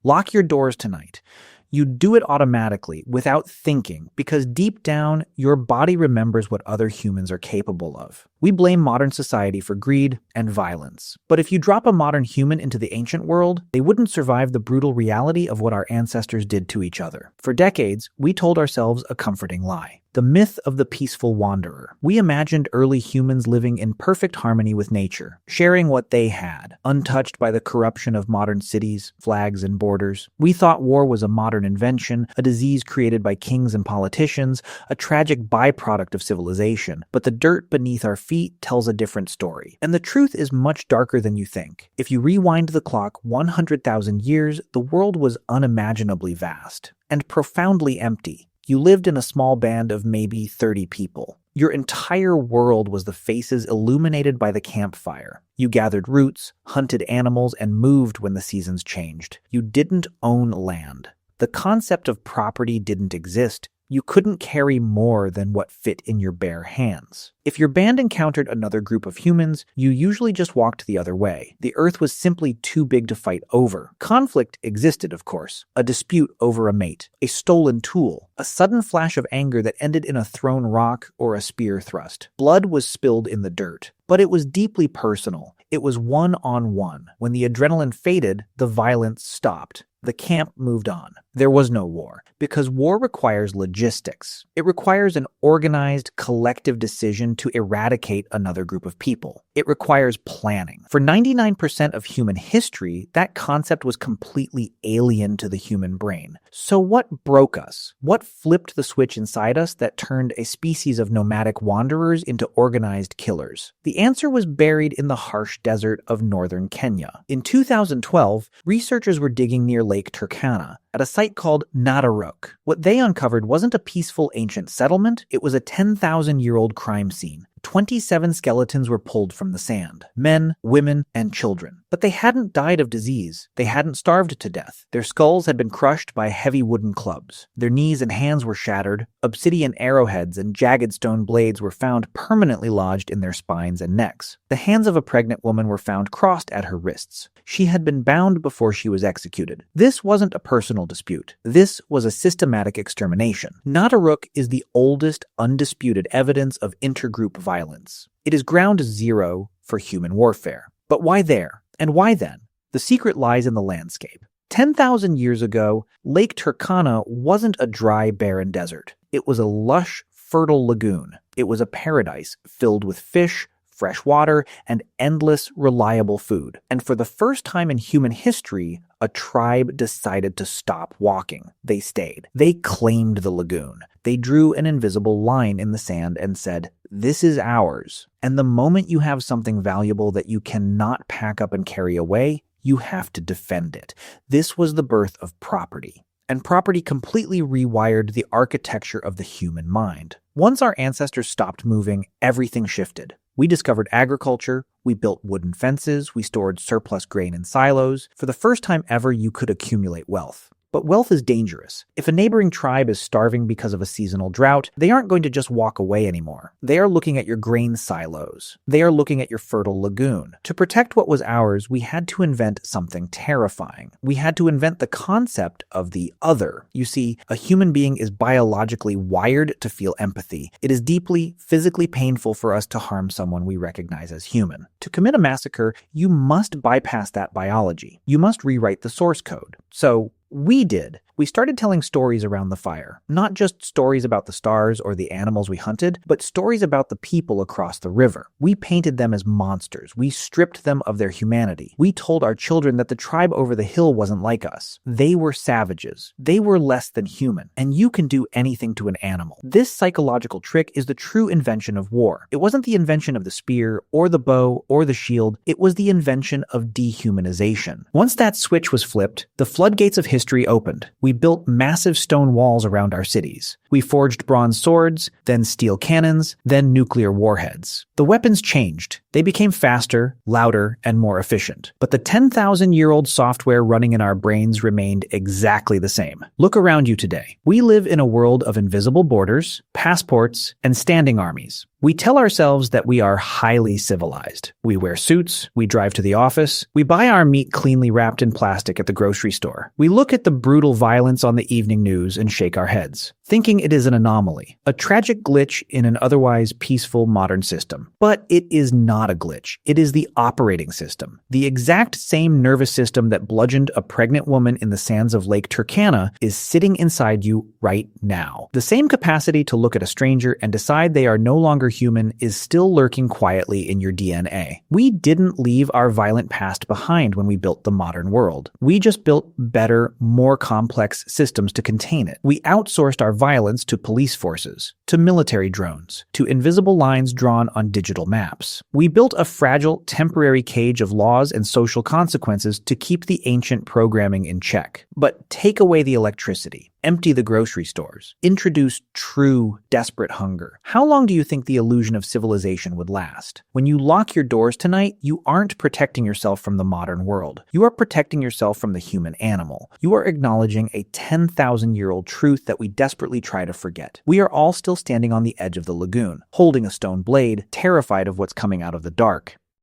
Lock your doors tonight. You do it automatically, without thinking, because deep down, your body remembers what other humans are capable of. We blame modern society for greed and violence. But if you drop a modern human into the ancient world, they wouldn't survive the brutal reality of what our ancestors did to each other. For decades, we told ourselves a comforting lie. The myth of the peaceful wanderer. We imagined early humans living in perfect harmony with nature, sharing what they had, untouched by the corruption of modern cities, flags, and borders. We thought war was a modern invention, a disease created by kings and politicians, a tragic byproduct of civilization. But the dirt beneath our feet tells a different story. And the truth is much darker than you think. If you rewind the clock 100,000 years, the world was unimaginably vast and profoundly empty. You lived in a small band of maybe 30 people. Your entire world was the faces illuminated by the campfire. You gathered roots, hunted animals, and moved when the seasons changed. You didn't own land. The concept of property didn't exist. You couldn't carry more than what fit in your bare hands. If your band encountered another group of humans, you usually just walked the other way. The earth was simply too big to fight over. Conflict existed, of course. A dispute over a mate, a stolen tool, a sudden flash of anger that ended in a thrown rock or a spear thrust. Blood was spilled in the dirt. But it was deeply personal. It was one-on-one. When the adrenaline faded, the violence stopped. The camp moved on. There was no war, because war requires logistics. It requires an organized, collective decision to eradicate another group of people. It requires planning. For 99% of human history, that concept was completely alien to the human brain. So what broke us? What flipped the switch inside us that turned a species of nomadic wanderers into organized killers? The answer was buried in the harsh desert of northern Kenya. In 2012, researchers were digging near Lake Turkana at a site called Nataruk. What they uncovered wasn't a peaceful ancient settlement, it was a 10,000-year-old crime scene. 27 skeletons were pulled from the sand. Men, women, and children. But they hadn't died of disease. They hadn't starved to death. Their skulls had been crushed by heavy wooden clubs. Their knees and hands were shattered. Obsidian arrowheads and jagged stone blades were found permanently lodged in their spines and necks. The hands of a pregnant woman were found crossed at her wrists. She had been bound before she was executed. This wasn't a personal dispute. This was a systematic extermination. Nataruk is the oldest undisputed evidence of intergroup violence. It is ground zero for human warfare. But why there? And why then? The secret lies in the landscape. 10,000 years ago, Lake Turkana wasn't a dry, barren desert. It was a lush, fertile lagoon. It was a paradise filled with fish, fresh water, and endless, reliable food. And for the first time in human history, a tribe decided to stop walking. They stayed. They claimed the lagoon. They drew an invisible line in the sand and said, "This is ours." And the moment you have something valuable that you cannot pack up and carry away, you have to defend it. This was the birth of property. And property completely rewired the architecture of the human mind. Once our ancestors stopped moving, everything shifted. We discovered agriculture, we built wooden fences, we stored surplus grain in silos. For the first time ever, you could accumulate wealth. But wealth is dangerous. If a neighboring tribe is starving because of a seasonal drought, they aren't going to just walk away anymore. They are looking at your grain silos. They are looking at your fertile lagoon. To protect what was ours, we had to invent something terrifying. We had to invent the concept of the other. You see, a human being is biologically wired to feel empathy. It is deeply, physically painful for us to harm someone we recognize as human. To commit a massacre, you must bypass that biology. You must rewrite the source code. So, we did. We started telling stories around the fire. Not just stories about the stars or the animals we hunted, but stories about the people across the river. We painted them as monsters. We stripped them of their humanity. We told our children that the tribe over the hill wasn't like us. They were savages. They were less than human. And you can do anything to an animal. This psychological trick is the true invention of war. It wasn't the invention of the spear or the bow or the shield. It was the invention of dehumanization. Once that switch was flipped, the floodgates of history opened. We built massive stone walls around our cities. We forged bronze swords, then steel cannons, then nuclear warheads. The weapons changed. They became faster, louder, and more efficient. But the 10,000-year-old software running in our brains remained exactly the same. Look around you today. We live in a world of invisible borders, passports, and standing armies. We tell ourselves that we are highly civilized. We wear suits, we drive to the office, we buy our meat cleanly wrapped in plastic at the grocery store. We look at the brutal violence on the evening news and shake our heads, thinking it is an anomaly, a tragic glitch in an otherwise peaceful modern system. But it is not a glitch. It is the operating system. The exact same nervous system that bludgeoned a pregnant woman in the sands of Lake Turkana is sitting inside you right now. The same capacity to look at a stranger and decide they are no longer human is still lurking quietly in your DNA. We didn't leave our violent past behind when we built the modern world. We just built better, more complex systems to contain it. We outsourced our violence to police forces, to military drones, to invisible lines drawn on digital maps. We built a fragile, temporary cage of laws and social consequences to keep the ancient programming in check. But take away the electricity, empty the grocery stores, introduce true, desperate hunger. How long do you think the illusion of civilization would last? When you lock your doors tonight, you aren't protecting yourself from the modern world. You are protecting yourself from the human animal. You are acknowledging a 10,000-year-old truth that we desperately try to forget. We are all still standing on the edge of the lagoon, holding a stone blade, terrified of what's coming out of the dark.